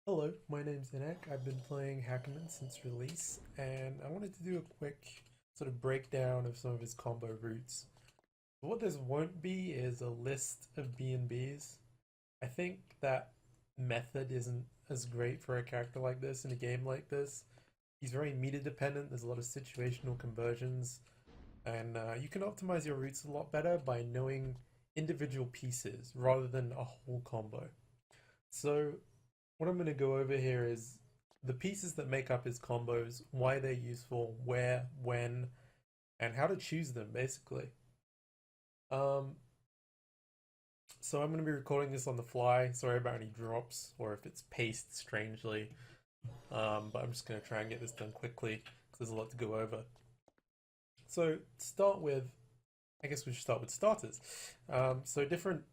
Hello, my name's Inek. I've been playing Hakumen since release, and I wanted to do a quick sort of breakdown of some of his combo routes. What this won't be is a list of B&Bs. I think that method isn't as great for a character like this in a game like this. He's very meter dependent, there's a lot of situational conversions, and you can optimize your routes a lot better by knowing individual pieces rather than a whole combo. So what I'm going to go over here is the pieces that make up his combos, why they're useful, where, when, and how to choose them, basically. Um, so I'm going to be recording this on the fly. Sorry about any drops or if it's paced strangely. But I'm just going to try and get this done quickly because there's a lot to go over. So to start with, I guess we should start with starters. So different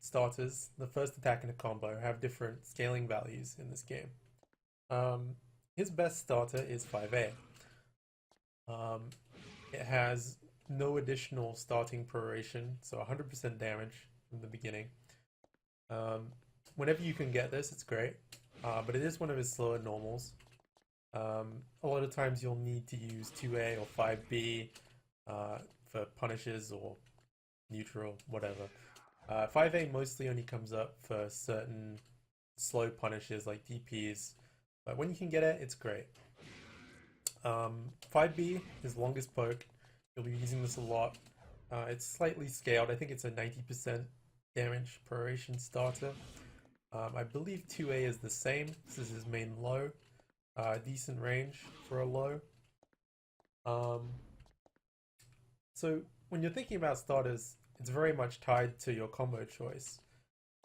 starters, the first attack in a combo, have different scaling values in this game. Um, his best starter is 5A. Um, it has no additional starting proration, so 100% damage from the beginning. Um, Whenever you can get this, it's great, but it is one of his slower normals. A lot of times you'll need to use 2A or 5B for punishes or neutral, whatever. 5A mostly only comes up for certain slow punishes like DPs, but when you can get it, it's great. 5B is longest poke. You'll be using this a lot. It's slightly scaled. I think it's a 90% damage proration starter. I believe 2A is the same. This is his main low. Decent range for a low. Um, so when you're thinking about starters, it's very much tied to your combo choice,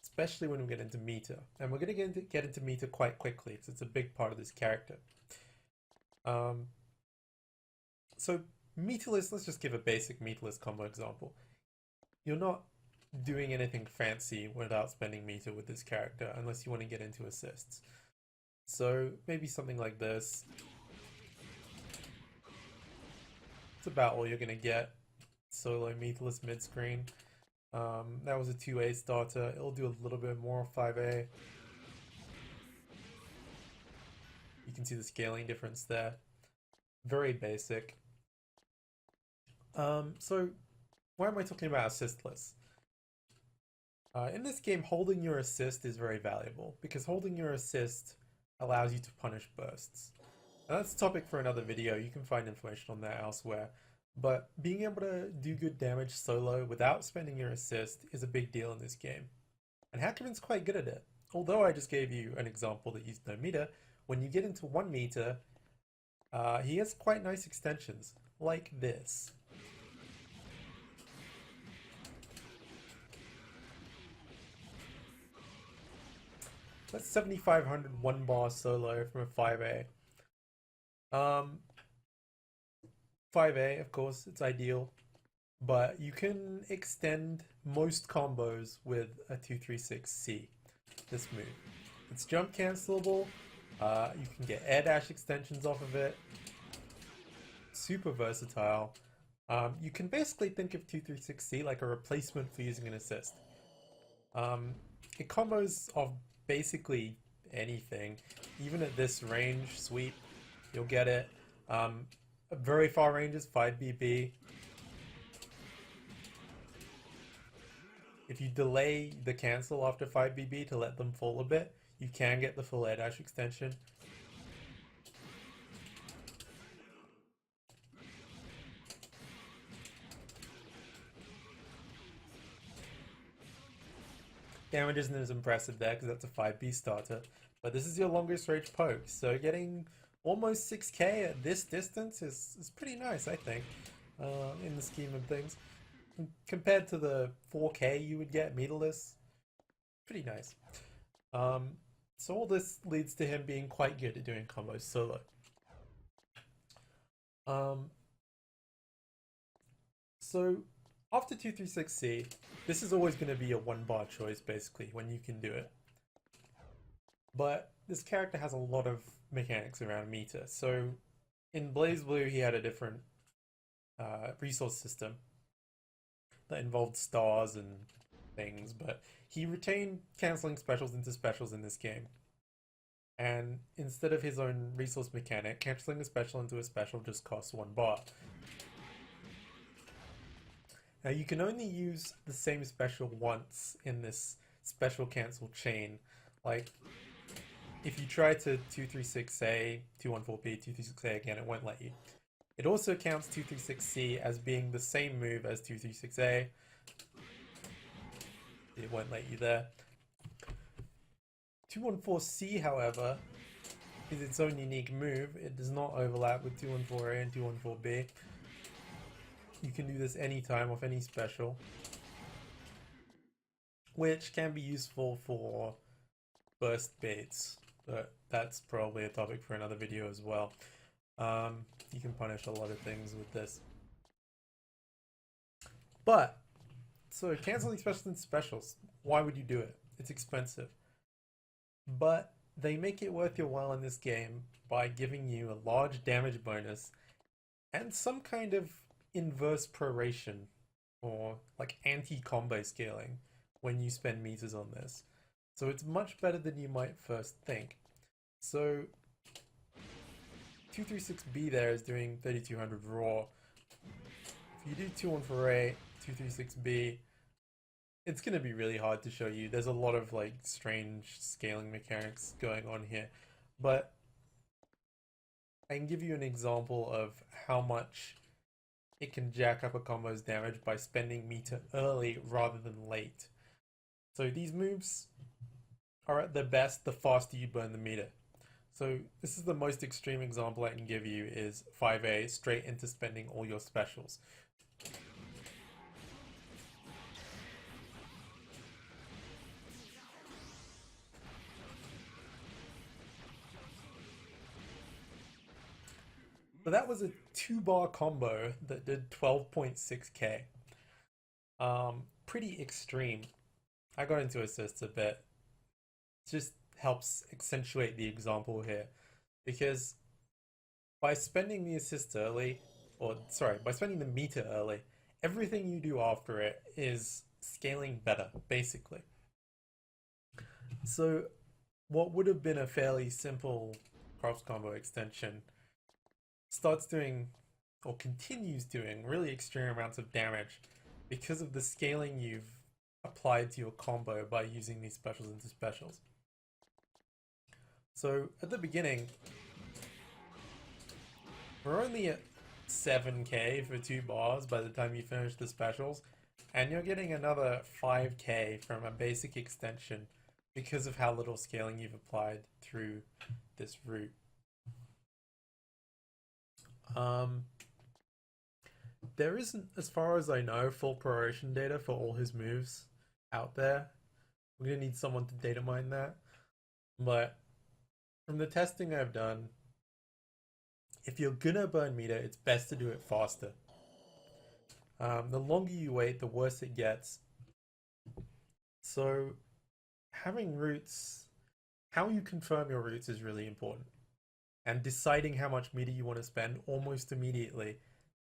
especially when we get into meter. And we're going to get into meter quite quickly because it's a big part of this character. Um, so meterless, let's just give a basic meterless combo example. You're not doing anything fancy without spending meter with this character unless you want to get into assists. So maybe something like this. It's about all you're going to get. Solo meterless mid-screen. That was a 2A starter. It'll do a little bit more 5A. You can see the scaling difference there. Very basic. So why am I talking about assistless? In this game, holding your assist is very valuable because holding your assist allows you to punish bursts. And that's a topic for another video. You can find information on that elsewhere. But being able to do good damage solo without spending your assist is a big deal in this game. And Hakumen's quite good at it. Although I just gave you an example that used no meter, when you get into 1 meter, he has quite nice extensions, like this. That's 7,500 one bar solo from a 5A. Um, 5A, of course, it's ideal, but you can extend most combos with a 236C, this move. It's jump cancelable, you can get air dash extensions off of it, super versatile. You can basically think of 236C like a replacement for using an assist. It combos off basically anything, even at this range sweep, you'll get it. Very far ranges, 5BB. If you delay the cancel after 5BB to let them fall a bit, you can get the full air dash extension. Damage isn't as impressive there because that's a 5B starter, but this is your longest range poke, so getting almost 6k at this distance is pretty nice, I think, in the scheme of things. Compared to the 4k you would get meterless, pretty nice. So all this leads to him being quite good at doing combos solo. Um, so after 236C, this is always going to be a 1 bar choice basically when you can do it. But this character has a lot of mechanics around meter. So in Blaze Blue, he had a different resource system that involved stars and things, but he retained canceling specials into specials in this game. And instead of his own resource mechanic, cancelling a special into a special just costs 1 bar. Now you can only use the same special once in this special cancel chain. Like, if you try to 236A, 214B, 236A again, it won't let you. It also counts 236C as being the same move as 236A. It won't let you there. 214C, however, is its own unique move. It does not overlap with 214A and 214B. You can do this anytime off any special, which can be useful for burst baits, but that's probably a topic for another video as well. You can punish a lot of things with this. But, so canceling specials and specials, why would you do it? It's expensive. But they make it worth your while in this game by giving you a large damage bonus and some kind of inverse proration or like anti-combo scaling when you spend meters on this. So it's much better than you might first think. So 236B there is doing 3200 raw. If you do 214A, 236B, it's going to be really hard to show you. There's a lot of like strange scaling mechanics going on here, but I can give you an example of how much it can jack up a combo's damage by spending meter early rather than late. So these moves are at their best the faster you burn the meter. So this is the most extreme example I can give you is 5A straight into spending all your specials. So that was a 2-bar combo that did 12.6k. Pretty extreme. I got into assists a bit. It just helps accentuate the example here. Because by spending the assist early, or sorry, by spending the meter early, everything you do after it is scaling better, basically. So what would have been a fairly simple cross combo extension starts doing, or continues doing, really extreme amounts of damage because of the scaling you've applied to your combo by using these specials into specials. So at the beginning, we're only at 7k for 2 bars by the time you finish the specials, and you're getting another 5k from a basic extension because of how little scaling you've applied through this route. There isn't, as far as I know, full proration data for all his moves out there. We're gonna need someone to data mine that. But from the testing I've done, if you're gonna burn meter, it's best to do it faster. The longer you wait, the worse it gets. So having routes, how you confirm your routes is really important. And deciding how much meter you want to spend almost immediately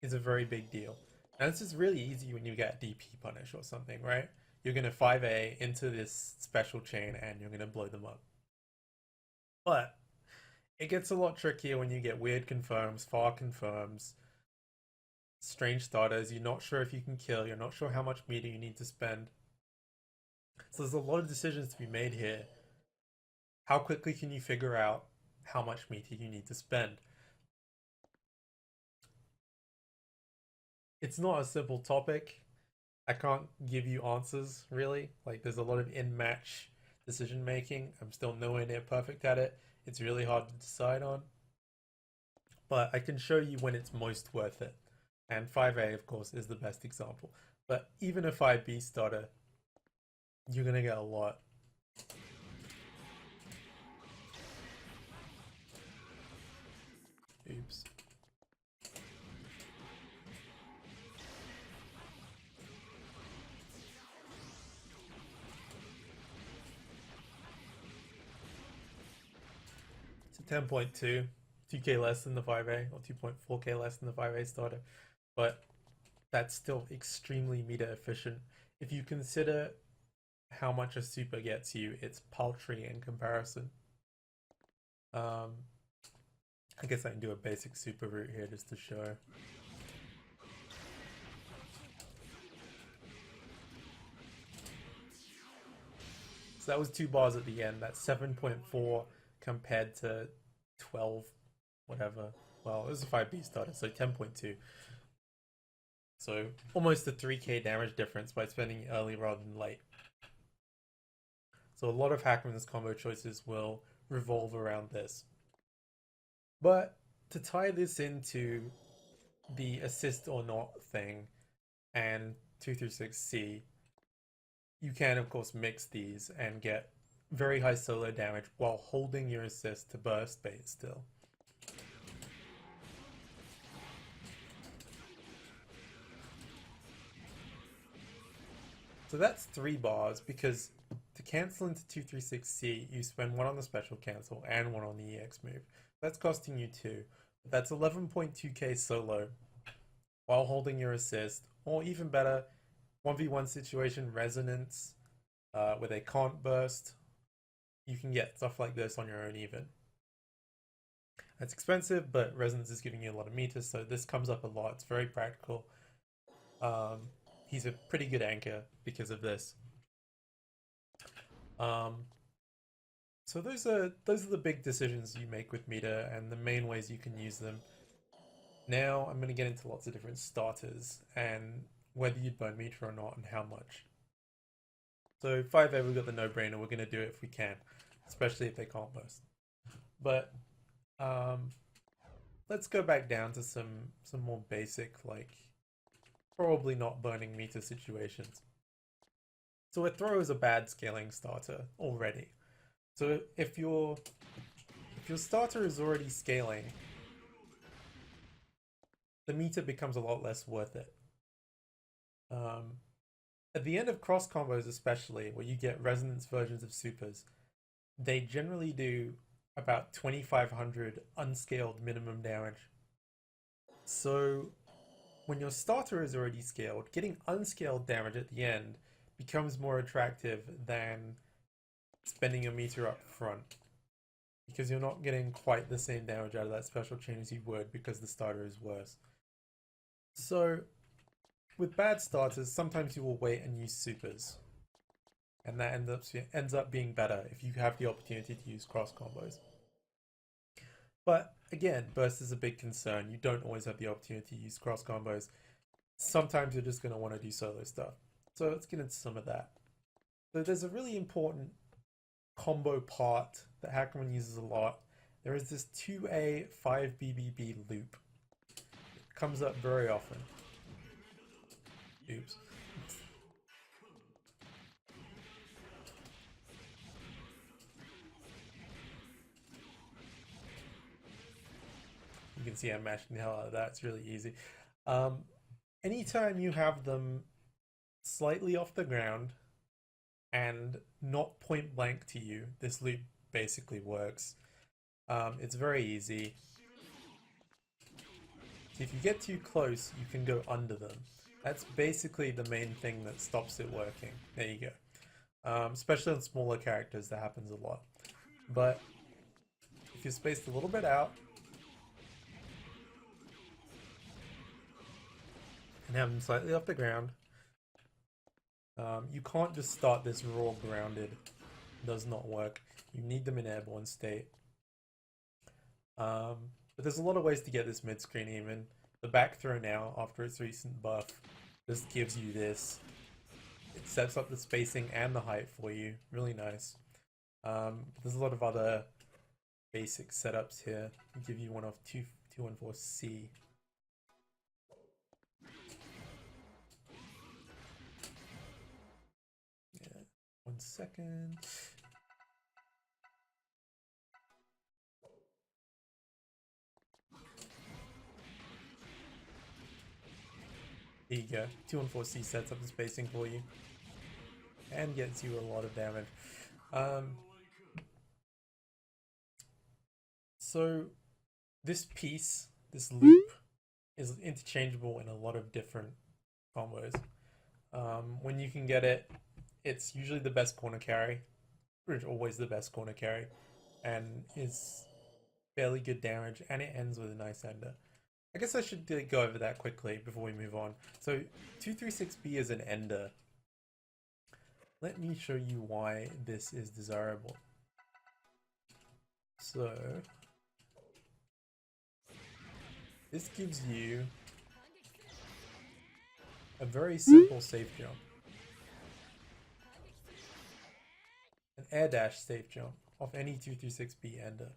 is a very big deal. And this is really easy when you get DP punish or something, right? You're going to 5A into this special chain and you're going to blow them up. But it gets a lot trickier when you get weird confirms, far confirms, strange starters. You're not sure if you can kill. You're not sure how much meter you need to spend. So there's a lot of decisions to be made here. How quickly can you figure out how much meter you need to spend? It's not a simple topic. I can't give you answers, really. Like, there's a lot of in-match decision making. I'm still nowhere near perfect at it. It's really hard to decide on. But I can show you when it's most worth it. And 5A, of course, is the best example. But even a 5B starter, you're going to get a lot. Oops. It's a 10.2, 2k less than the 5A, or 2.4k less than the 5A starter. But that's still extremely meter efficient. If you consider how much a super gets you, it's paltry in comparison. Um, I guess I can do a basic super route here just to show. So that was 2 bars at the end. That's 7.4 compared to 12, whatever. Well, it was a 5B starter, so 10.2. So almost a 3k damage difference by spending early rather than late. So a lot of Hakumen's combo choices will revolve around this. But to tie this into the assist or not thing and 236C, you can of course mix these and get very high solo damage while holding your assist to burst bait still. So that's 3 bars because to cancel into 236C, you spend 1 on the special cancel and 1 on the EX move. That's costing you 2. But that's 11.2k solo while holding your assist, or even better, 1v1 situation resonance where they can't burst. You can get stuff like this on your own even. That's expensive, but resonance is giving you a lot of meters, so this comes up a lot. It's very practical. He's a pretty good anchor because of this. So those are the big decisions you make with meter and the main ways you can use them. Now I'm going to get into lots of different starters and whether you'd burn meter or not and how much. So 5A, we've got the no-brainer. We're going to do it if we can, especially if they can't burst. But let's go back down to some more basic, like probably not burning meter situations. So a throw is a bad scaling starter already. So if your starter is already scaling, the meter becomes a lot less worth it. At the end of cross combos especially, where you get resonance versions of supers, they generally do about 2500 unscaled minimum damage. So when your starter is already scaled, getting unscaled damage at the end becomes more attractive than spending your meter up front, because you're not getting quite the same damage out of that special chain as you would because the starter is worse. So with bad starters, sometimes you will wait and use supers, and that ends up being better if you have the opportunity to use cross combos. But again, burst is a big concern. You don't always have the opportunity to use cross combos. Sometimes you're just going to want to do solo stuff. So let's get into some of that. So there's a really important combo part that Hakumen uses a lot. There is this 2A 5BBB loop. It comes up very often. Oops. You can see I'm mashing the hell out of that. It's really easy. Anytime you have them slightly off the ground and not point blank to you, this loop basically works. It's very easy. If you get too close, you can go under them. That's basically the main thing that stops it working. There you go. Especially on smaller characters, that happens a lot. But if you're spaced a little bit out and have them slightly off the ground, you can't just start this raw grounded. It does not work. You need them in airborne state. But there's a lot of ways to get this mid screen even. The back throw now, after its recent buff, just gives you this. It sets up the spacing and the height for you. Really nice. There's a lot of other basic setups here. I'll give you one of 214C. Yeah, 1 second. There you go. 214C sets up the spacing for you and gets you a lot of damage. So this piece, this loop, is interchangeable in a lot of different combos. When you can get it, it's usually the best corner carry, or it's always the best corner carry, and is fairly good damage, and it ends with a nice ender. I guess I should go over that quickly before we move on. So 236B is an ender. Let me show you why this is desirable. So this gives you a very simple safe jump. An air dash safe jump off any 236B ender.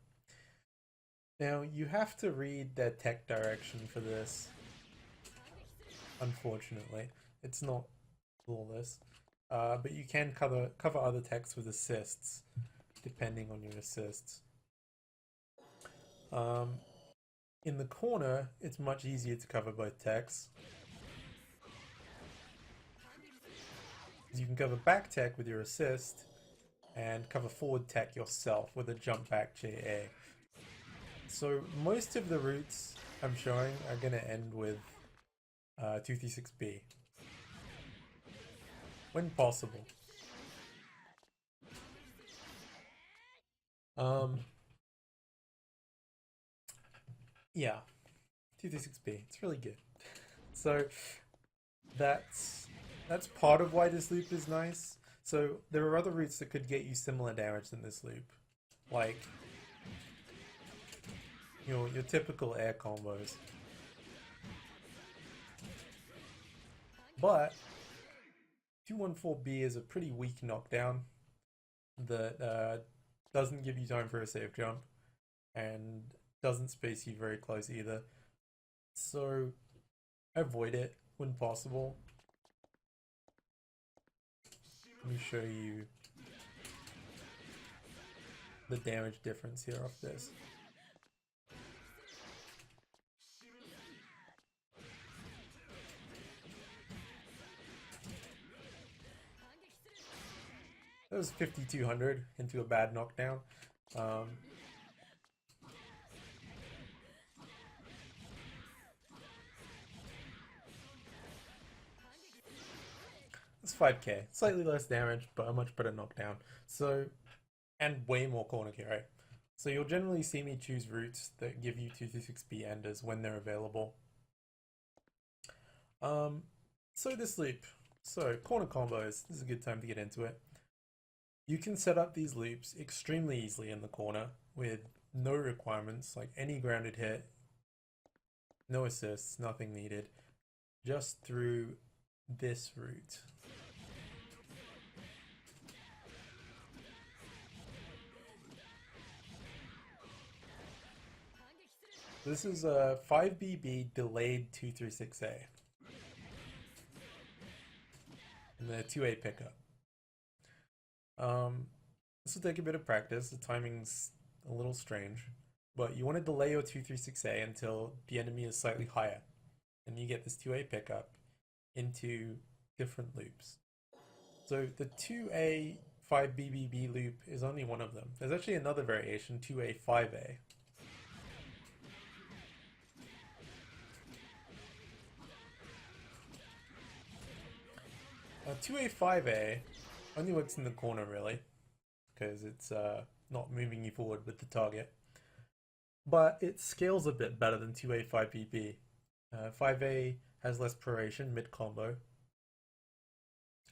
Now you have to read their tech direction for this. Unfortunately, it's not flawless, but you can cover other techs with assists, depending on your assists. In the corner, it's much easier to cover both techs. You can cover back tech with your assist, and cover forward tech yourself with a jump back JA. So most of the routes I'm showing are going to end with 236B. When possible. Yeah, 236B, it's really good. So that's part of why this loop is nice. So there are other routes that could get you similar damage than this loop. Like your typical air combos. But 214B is a pretty weak knockdown that doesn't give you time for a safe jump and doesn't space you very close either. So avoid it when possible. Let me show you the damage difference here off this. That was 5200 into a bad knockdown. It's 5k, slightly less damage, but a much better knockdown. So, and way more corner carry. So you'll generally see me choose routes that give you 226B enders when they're available. So this loop. So corner combos, this is a good time to get into it. You can set up these loops extremely easily in the corner with no requirements, like any grounded hit, no assists, nothing needed, just through this route. This is a 5BB delayed 236A. And then a 2A pickup. This will take a bit of practice. The timing's a little strange. But you want to delay your 236A until the enemy is slightly higher. And you get this 2A pickup into different loops. So the 2A 5BBB loop is only one of them. There's actually another variation, 2A 5A. 2A 5A only works in the corner really, because it's not moving you forward with the target. But it scales a bit better than 2A 5BB. 5A has less proration mid-combo.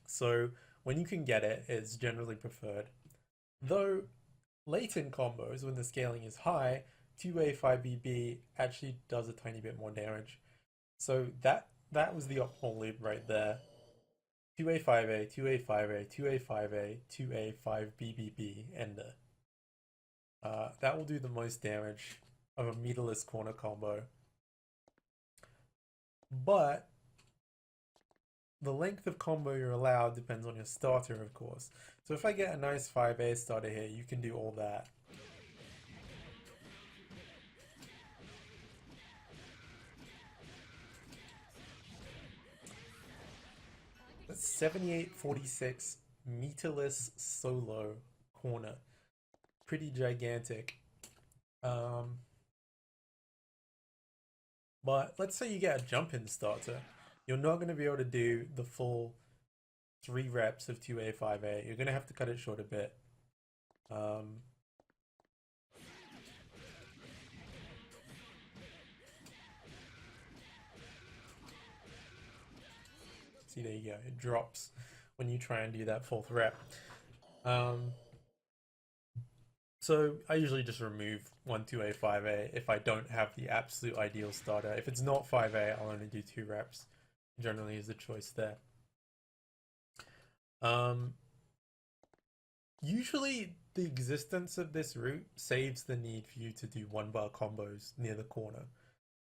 So when you can get it, it's generally preferred. Though late in combos, when the scaling is high, 2A 5BB actually does a tiny bit more damage. So that was the optimal loop right there. 2A 5A, 2A 5A, 2A 5A, 2A 5BBB ender. That will do the most damage of a meterless corner combo. But the length of combo you're allowed depends on your starter, of course. So if I get a nice 5A starter here, you can do all that. That's 7846 meterless solo corner. Pretty gigantic. But let's say you get a jump in starter. You're not going to be able to do the full 3 reps of 2A 5A. You're going to have to cut it short a bit. See, there you go. It drops when you try and do that fourth rep. Um, so I usually just remove 1, 2A, 5A if I don't have the absolute ideal starter. If it's not 5A, I'll only do 2 reps. Generally is the choice there. Usually the existence of this route saves the need for you to do 1-bar combos near the corner.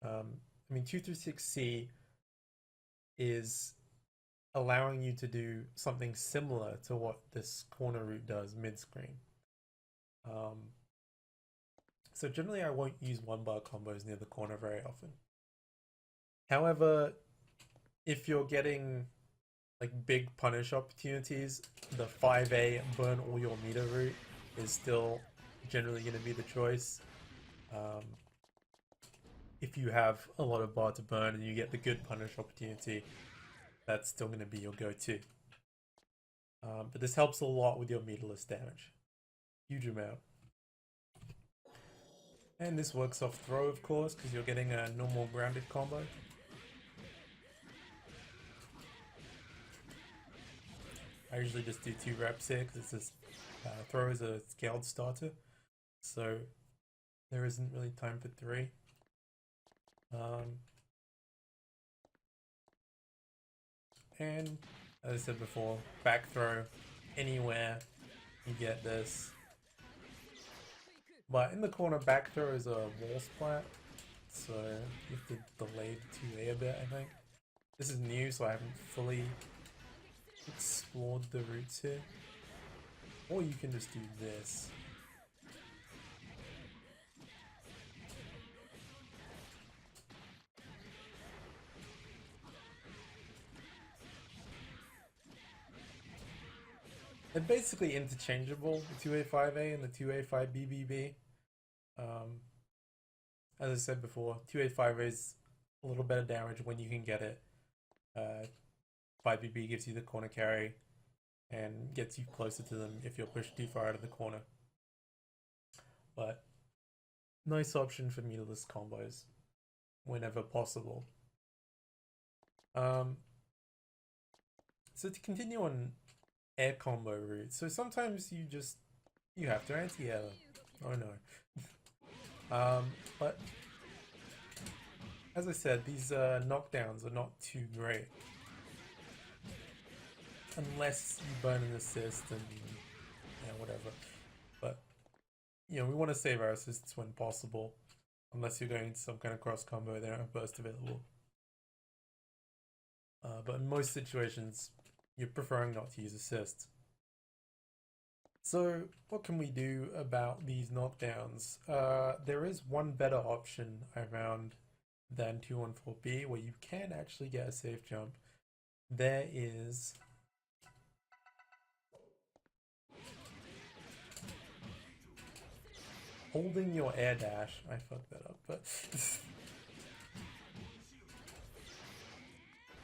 I mean, 236C is allowing you to do something similar to what this corner route does mid-screen. So generally I won't use 1-bar combos near the corner very often. However, if you're getting like big punish opportunities, the 5A burn all your meter route is still generally going to be the choice. If you have a lot of bar to burn and you get the good punish opportunity, that's still going to be your go-to. But this helps a lot with your meterless damage. Huge amount. And this works off throw, of course, because you're getting a normal grounded combo. I usually just do 2 reps here because it's throw is a scaled starter, so there isn't really time for 3. And as I said before, back throw anywhere you get this. But in the corner, back throw is a wall splat, so you have to delay the 2A a bit, I think. This is new, so I haven't fully explored the routes here. Or you can just do this. They're basically interchangeable, the 2A 5A and the 2A 5 BBB. As I said before, 2A 5A is a little better damage when you can get it. 5BB gives you the corner carry and gets you closer to them if you're pushed too far out of the corner. But nice option for meterless combos whenever possible. So to continue on air combo route, so sometimes you have to anti-air them. Oh no. But as I said, these knockdowns are not too great. Unless you burn an assist and whatever. But we want to save our assists when possible. Unless you're going to some kind of cross combo, they don't have burst available. But in most situations, you're preferring not to use assists. So what can we do about these knockdowns? There is one better option I found than 214B where you can actually get a safe jump. There is holding your air dash. I fucked that up, but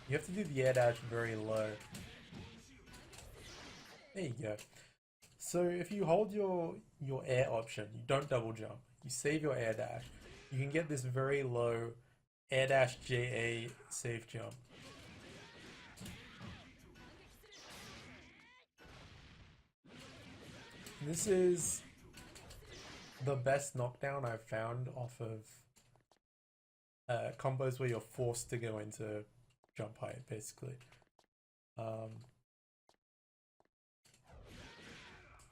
you have to do the air dash very low. There you go. So if you hold your air option, you don't double jump, you save your air dash, you can get this very low air dash JA safe jump. This is the best knockdown I've found off of combos where you're forced to go into jump height, basically. I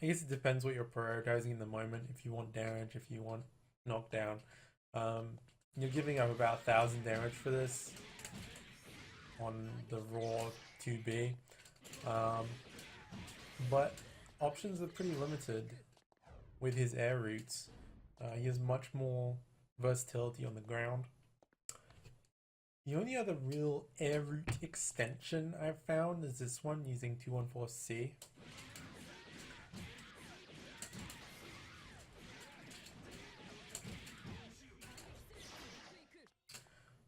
guess it depends what you're prioritizing in the moment. If you want damage, if you want knockdown. You're giving up about 1,000 damage for this on the raw 2B. But options are pretty limited with his air routes. He has much more versatility on the ground. The only other real air route extension I've found is this one using 214C.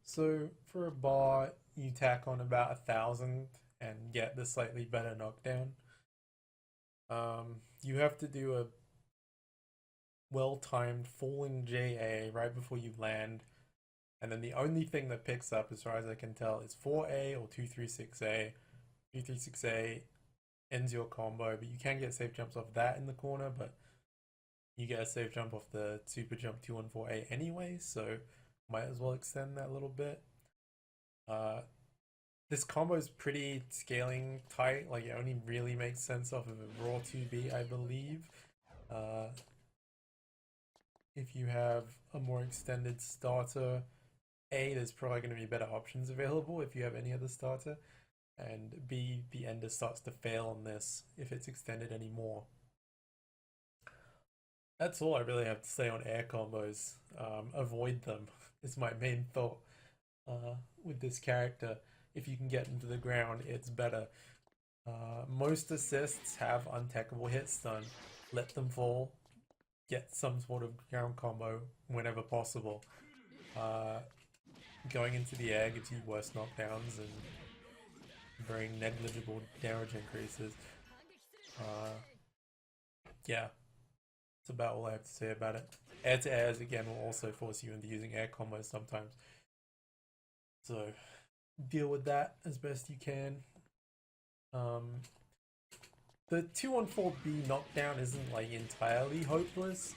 So for a bar, you tack on about 1,000 and get the slightly better knockdown. You have to do a well-timed falling JA right before you land, and then the only thing that picks up, as far as I can tell, is 4A or 236A 236A ends your combo, but you can get safe jumps off that in the corner, but you get a safe jump off the super jump 214A anyway, so might as well extend that a little bit. This combo is pretty scaling tight, like it only really makes sense off of a raw 2B, I believe. If you have a more extended starter, A, there's probably going to be better options available if you have any other starter, and B, the ender starts to fail on this if it's extended anymore. That's all I really have to say on air combos. Avoid them is my main thought with this character. If you can get into the ground, it's better. Most assists have untechable hit stun. Let them fall. Get some sort of ground combo whenever possible. Going into the air gives you worse knockdowns and very negligible damage increases. Yeah, that's about all I have to say about it. Air to airs again will also force you into using air combos sometimes. So deal with that as best you can. The 214B knockdown isn't like entirely hopeless.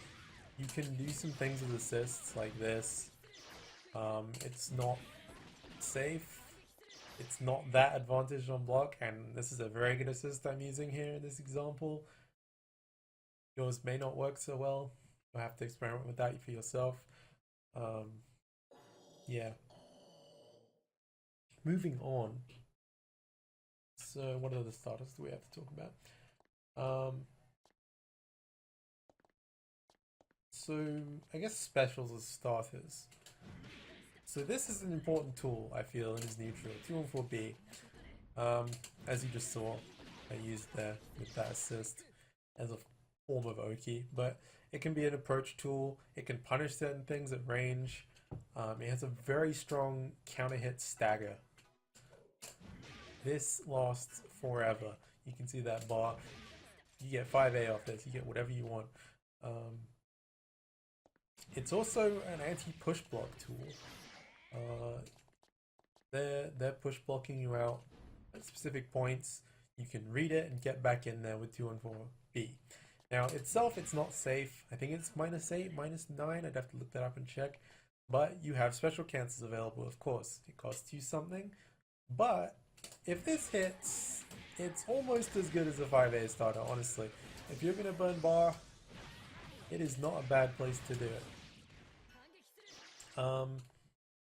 You can do some things with assists like this. It's not safe. It's not that advantaged on block, and this is a very good assist I'm using here in this example. Yours may not work so well. You'll have to experiment with that for yourself. Yeah. Moving on. So what other starters do we have to talk about? So I guess specials as starters. So this is an important tool, I feel, in his neutral, 214B. As you just saw, I used there with that assist as a form of Oki, but it can be an approach tool, it can punish certain things at range, it has a very strong counter hit stagger. This lasts forever. You can see that bar. You get 5A off this, you get whatever you want. It's also an anti-push block tool. They're push blocking you out at specific points. You can read it and get back in there with 214B. Now itself, it's not safe. I think it's -8, -9. I'd have to look that up and check. But you have special cancels available, of course. It costs you something. But if this hits, it's almost as good as a 5A starter, honestly. If you're going to burn bar, it is not a bad place to do it.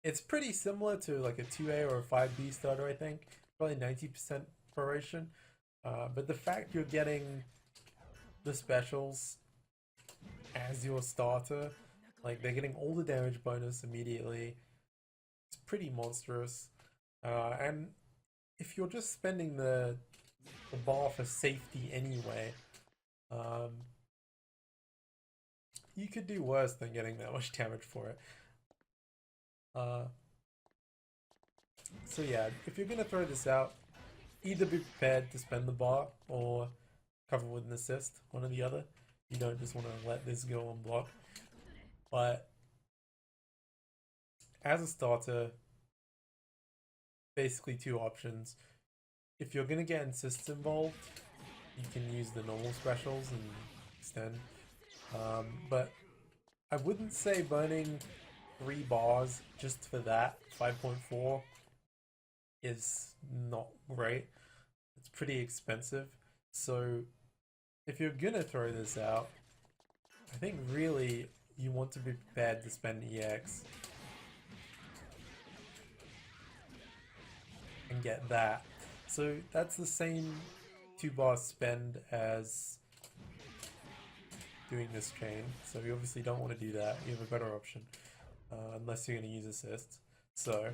It's pretty similar to like a 2A or a 5B starter, I think. Probably 90% proration. But the fact you're getting the specials as your starter, like they're getting all the damage bonus immediately, it's pretty monstrous. And if you're just spending the bar for safety anyway, you could do worse than getting that much damage for it. So yeah, if you're gonna throw this out, either be prepared to spend the bar or cover with an assist, one or the other. You don't just want to let this go on block. But as a starter, basically two options. If you're gonna get assists involved, you can use the normal specials and extend. But I wouldn't say burning 3 bars just for that 5.4 is not great. It's pretty expensive. So if you're gonna throw this out, I think really you want to be prepared to spend EX and get that. So that's the same 2 bar spend as doing this chain. So you obviously don't want to do that. You have a better option. Unless you're going to use assists. So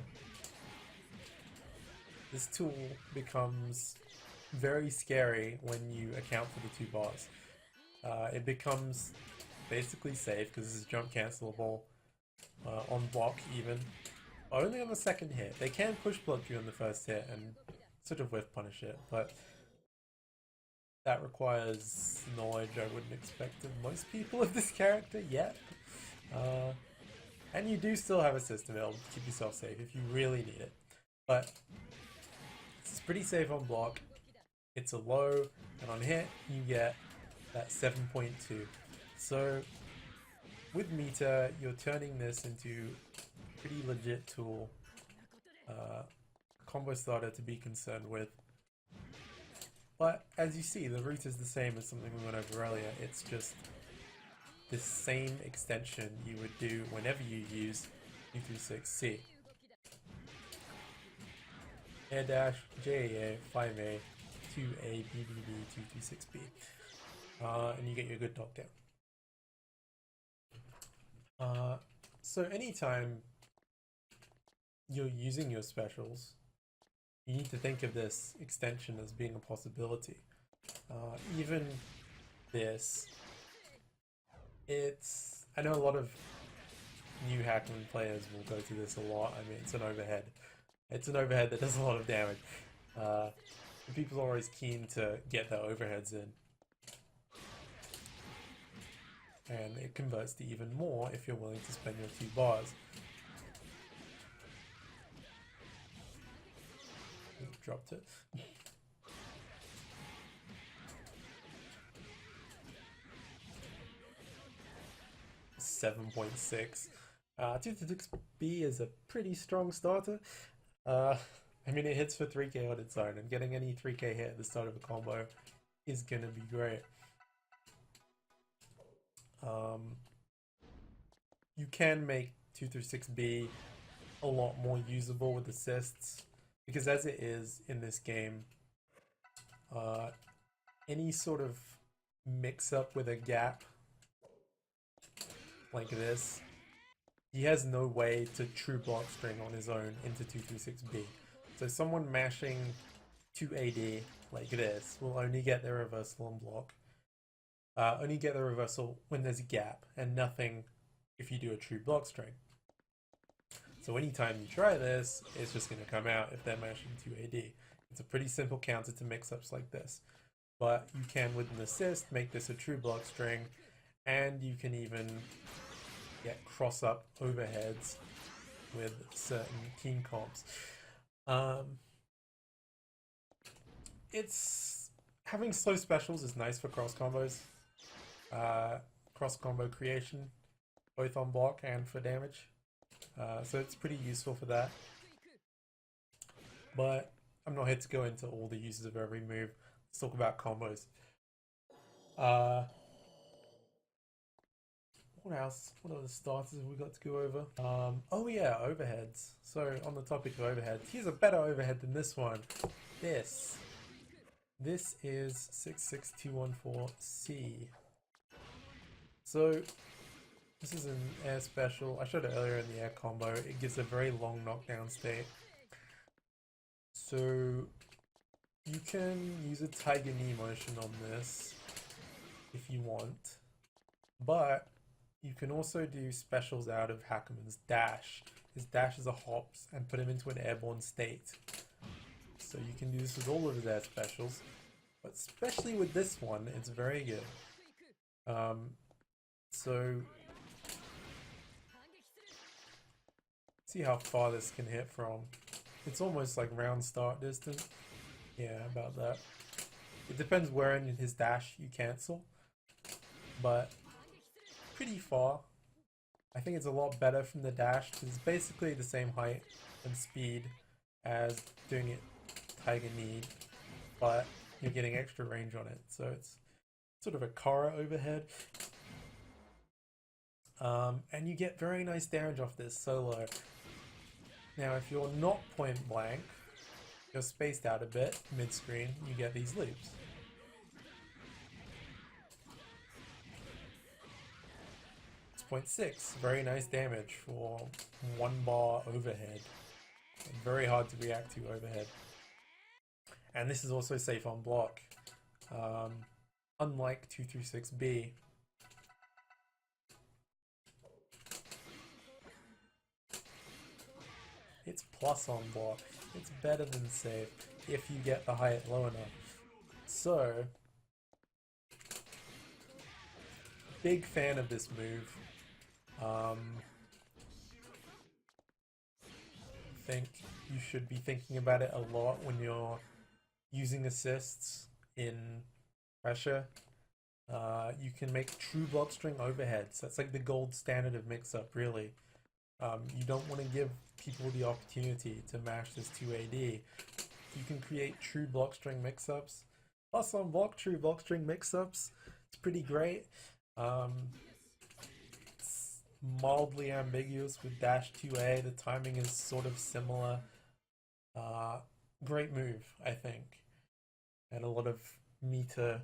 this tool becomes very scary when you account for the 2 bars. It becomes basically safe because this is jump cancelable on block even. Only on the second hit. They can push block you on the first hit and sort of whiff punish it, but that requires knowledge I wouldn't expect of most people of this character yet. And you do still have a system available to keep yourself safe if you really need it. But it's pretty pretty safe on block. It's a low, and on hit, you get that 7.2. So with meter, you're turning this into a pretty legit tool, combo starter to be concerned with. But as you see, the route is the same as something we went over earlier. It's just the same extension you would do whenever you use 236C. Air dash, JAA, 5A, 2A, BBB, 236B. And you get your good knockdown. So anytime you're using your specials, you need to think of this extension as being a possibility. Even this, I know a lot of new Hakumen players will go to this a lot. I mean, it's an overhead. It's an overhead that does a lot of damage. People are always keen to get their overheads in. And it converts to even more if you're willing to spend your 2 bars. Dropped it. 7.6. 236B is a pretty strong starter. I mean, it hits for 3k on its own, and getting any 3k hit at the start of a combo is gonna be great. You can make 236B a lot more usable with assists, because as it is in this game, any sort of mix-up with a gap like this, he has no way to true block string on his own into 236B. So someone mashing 2AD like this will only get their reversal on block. Only get the reversal when there's a gap, and nothing if you do a true block string. So anytime you try this, it's just going to come out if they're mashing 2AD. It's a pretty simple counter to mix-ups like this. But you can, with an assist, make this a true block string, and you can even get cross-up overheads with certain team comps. Having slow specials is nice for cross combos. Cross combo creation, both on block and for damage. So it's pretty useful for that. But I'm not here to go into all the uses of every move. Let's talk about combos. What else? What other starters have we got to go over? Oh yeah, overheads. So on the topic of overheads, here's a better overhead than this one. This is 66214C. So this is an air special. I showed it earlier in the air combo. It gives a very long knockdown state. So you can use a tiger knee motion on this if you want, but you can also do specials out of Hakumen's dash. His dash is a hops and put him into an airborne state. So you can do this with all of his air specials, but especially with this one, it's very good. So see how far this can hit from. It's almost like round start distance. Yeah, about that. It depends where in his dash you cancel, but pretty far. I think it's a lot better from the dash because it's basically the same height and speed as doing it tiger knee, but you're getting extra range on it. So it's sort of a Kara overhead. And you get very nice damage off this solo. Now if you're not point blank, you're spaced out a bit mid-screen, you get these loops. It's 0.6, very nice damage for 1 bar overhead. Very hard to react to overhead. And this is also safe on block. Unlike 236B. It's plus on block. It's better than safe if you get the height low enough. So, big fan of this move. I think you should be thinking about it a lot when you're using assists in pressure, you can make true block string overheads. That's like the gold standard of mix-up, really. You don't want to give people the opportunity to mash this 2AD. You can create true block string mix-ups. Plus on block, true block string mix-ups, it's pretty great. It's mildly ambiguous with dash 2A. The timing is sort of similar. Great move, I think. And a lot of meter.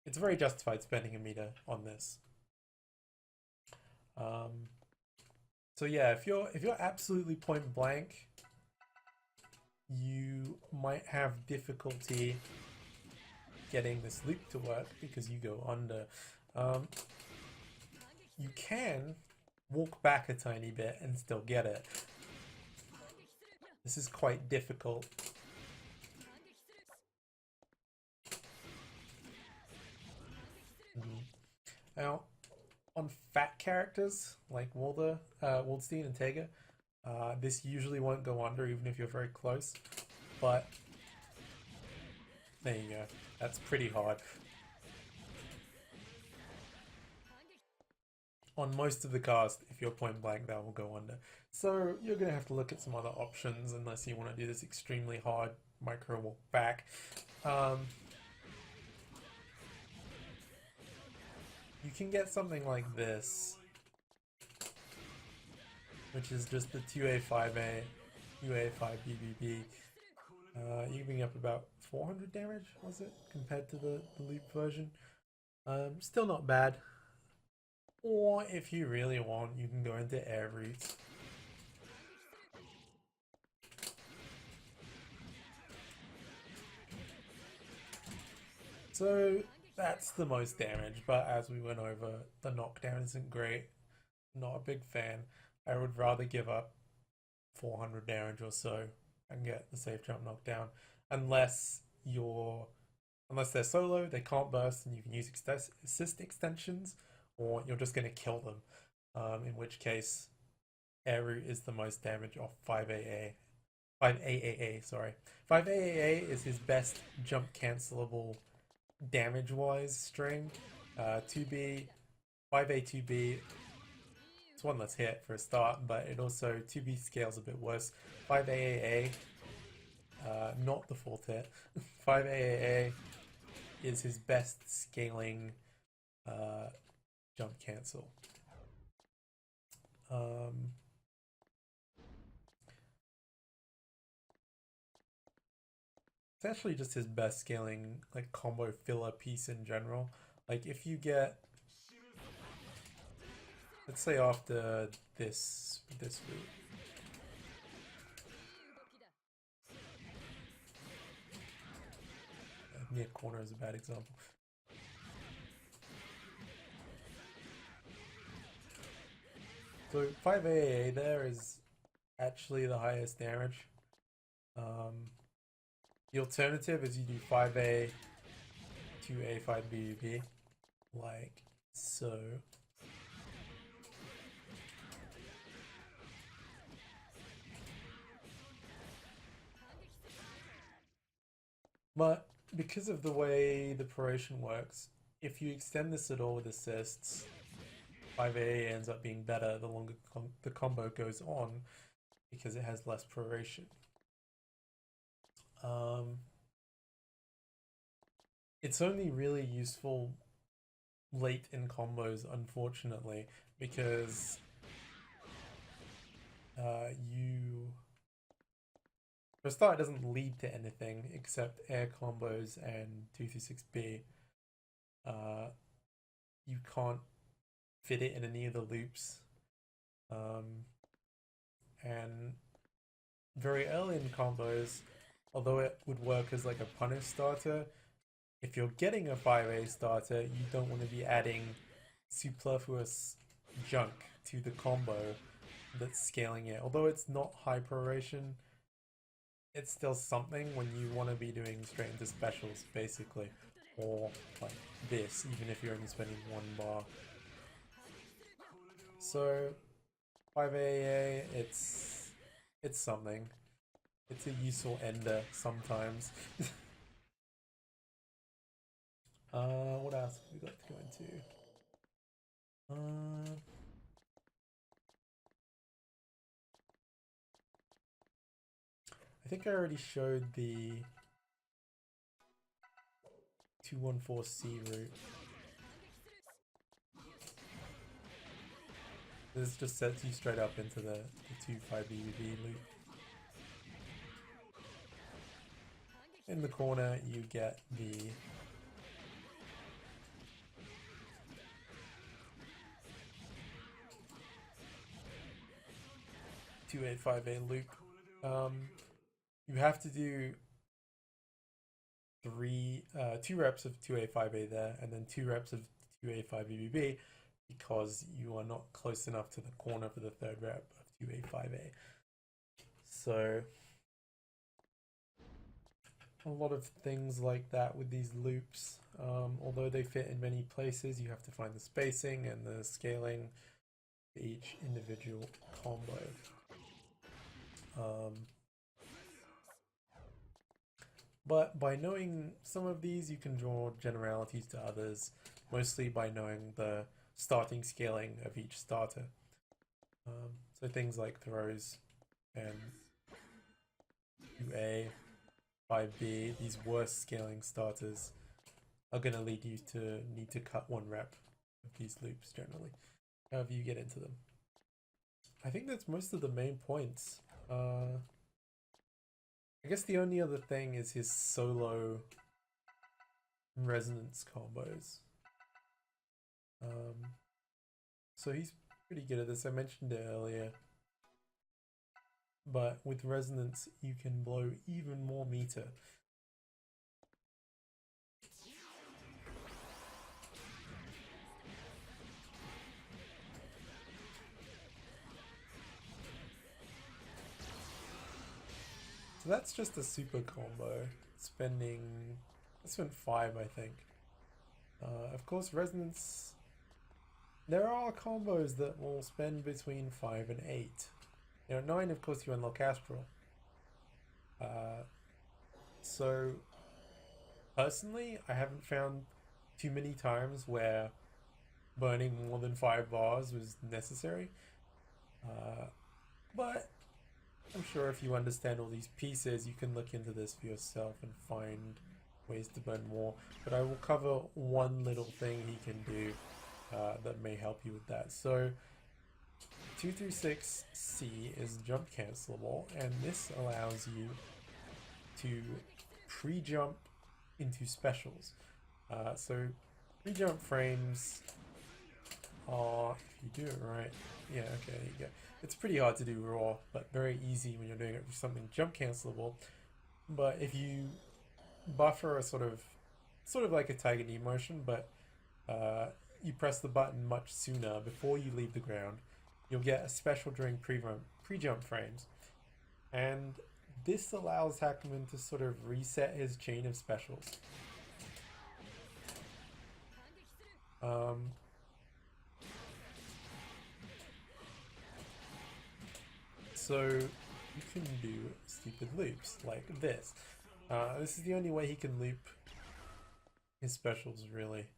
It's very justified spending a meter on this. So yeah, if you're absolutely point blank, you might have difficulty getting this loop to work because you go under. You can walk back a tiny bit and still get it. This is quite difficult. Now, on fat characters like Waldstein and Tega, this usually won't go under even if you're very close, but there you go. That's pretty hard. On most of the cast, if you're point blank, that will go under. So you're going to have to look at some other options unless you want to do this extremely hard micro walk back. You can get something like this, which is just the 2A, 5A, 2A, 5 BBB. You can bring up about 400 damage, was it, compared to the loop version. Still not bad. Or if you really want, you can go into air roots. So that's the most damage, but as we went over, the knockdown isn't great. Not a big fan. I would rather give up 400 damage or so and get the safe jump knockdown, unless they're solo, they can't burst, and you can use assist extensions, or you're just going to kill them. In which case, air root is the most damage off 5AA. 5AAA, sorry. 5AAA is his best jump cancelable damage-wise string. 2B, 5A 2B, it's one less hit for a start, but it also 2B scales a bit worse. 5AAA, not the full hit. 5AAA is his best scaling jump cancel. It's actually just his best scaling like combo filler piece in general. Like if you get, let's say after this route, near corner is a bad example. So 5AA there is actually the highest damage. The alternative is you do 5A, 2A, 5 BBB, like so. But because of the way the proration works, if you extend this at all with assists, 5A ends up being better the longer the combo goes on because it has less proration. It's only really useful late in combos, unfortunately, because for a start, it doesn't lead to anything except air combos and 236B. You can't fit it in any of the loops. And very early in combos, although it would work as like a punish starter, if you're getting a 5A starter, you don't want to be adding superfluous junk to the combo that's scaling it. Although it's not high proration, it's still something when you want to be doing straight into specials, basically. Or like this, even if you're only spending 1 bar. So 5AA, it's something. It's a useful ender sometimes. What else have we got to go into? I think I already showed the 214C route. This just sets you straight up into the 25 BBB loop. In the corner, you get the .285A loop. You have to do 2 reps of 2A5A there, and then 2 reps of 2A5 BBB because you are not close enough to the corner for the 3rd rep of 2A5A. So a lot of things like that with these loops. Although they fit in many places, you have to find the spacing and the scaling for each individual combo. But by knowing some of these, you can draw generalities to others, mostly by knowing the starting scaling of each starter. So things like throws and 2A, 5B, these worse scaling starters are going to lead you to need to cut 1 rep of these loops generally, however you get into them. I think that's most of the main points. I guess the only other thing is his solo resonance combos. So he's pretty good at this. I mentioned it earlier. But with resonance, you can blow even more meter. So that's just a super combo. I spent 5, I think. Of course, resonance. There are combos that will spend between 5 and 8. 9, of course, you unlock Astral. So, personally, I haven't found too many times where burning more than 5 bars was necessary. But I'm sure if you understand all these pieces, you can look into this for yourself and find ways to burn more. But I will cover one little thing he can do that may help you with that. So 236C is jump cancelable, and this allows you to pre-jump into specials. So pre-jump frames are, if you do it right, yeah, okay, there you go. It's pretty hard to do raw, but very easy when you're doing it for something jump cancelable. But if you buffer a sort of like a Tiger Knee motion, but you press the button much sooner before you leave the ground, you'll get a special during pre-jump frames. And this allows Hakumen to sort of reset his chain of specials. So you can do stupid loops like this. This is the only way he can loop his specials, really.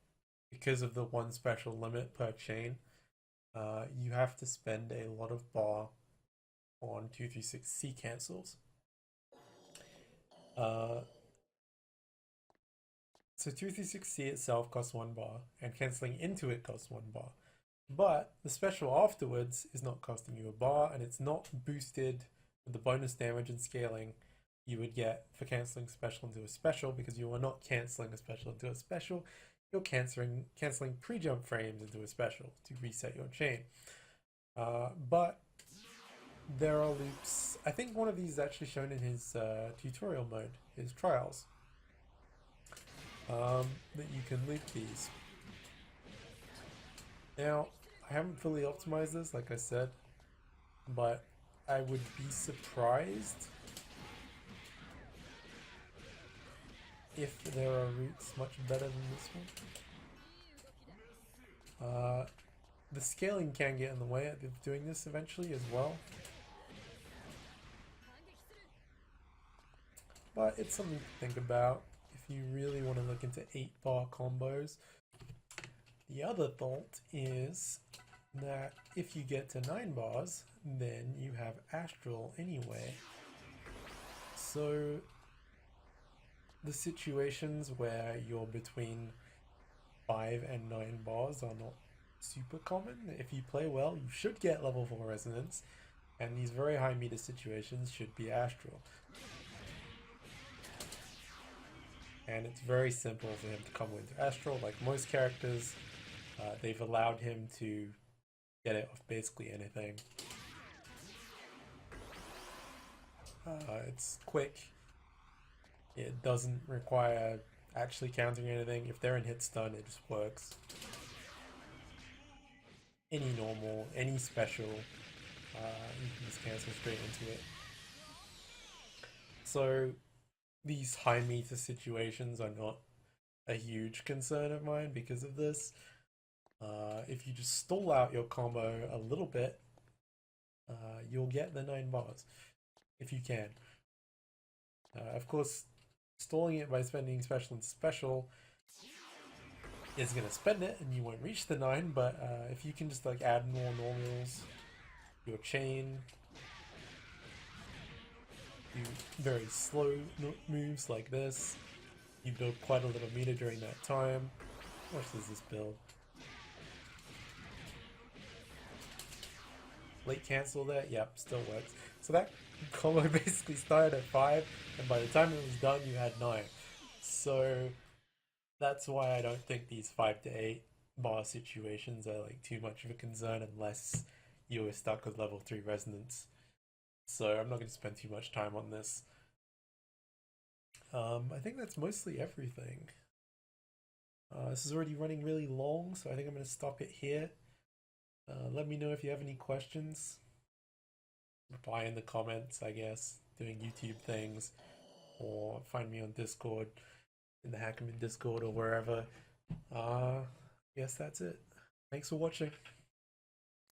Because of the 1 special limit per chain, you have to spend a lot of bar on 236C cancels. So 236C itself costs 1 bar, and cancelling into it costs 1 bar. But the special afterwards is not costing you a bar, and it's not boosted with the bonus damage and scaling you would get for cancelling special into a special, because you are not cancelling a special into a special, you're cancelling pre-jump frames into a special to reset your chain. But there are loops. I think one of these is actually shown in his tutorial mode, his trials, that you can loop these. Now, I haven't fully optimized this, like I said, but I would be surprised if there are routes much better than this one. The scaling can get in the way of doing this eventually as well. But it's something to think about if you really want to look into 8-bar combos. The other thought is that if you get to 9 bars, then you have Astral anyway. So the situations where you're between 5 and 9 bars are not super common. If you play well, you should get level 4 resonance, and these very high meter situations should be Astral. And it's very simple for him to come into Astral. Like most characters, they've allowed him to get it off basically anything. It's quick. It doesn't require actually countering anything. If they're in hit stun, it just works. Any normal, any special, you can just cancel straight into it. So these high meter situations are not a huge concern of mine because of this. If you just stall out your combo a little bit, you'll get the 9 bars if you can. Of course, stalling it by spending special and special is going to spend it and you won't reach the 9, but if you can just like add more normals, your chain, do very slow moves like this, you build quite a little meter during that time. How much does this build? Late cancel there? Yep, still works. So that combo basically started at 5, and by the time it was done, you had 9. So that's why I don't think these 5 to 8 bar situations are like too much of a concern unless you were stuck with level 3 resonance. So I'm not going to spend too much time on this. I think that's mostly everything. This is already running really long, so I think I'm going to stop it here. Let me know if you have any questions. Reply in the comments, I guess, doing YouTube things, or find me on Discord, in the Hakumen Discord or wherever. Yes, that's it. Thanks for watching.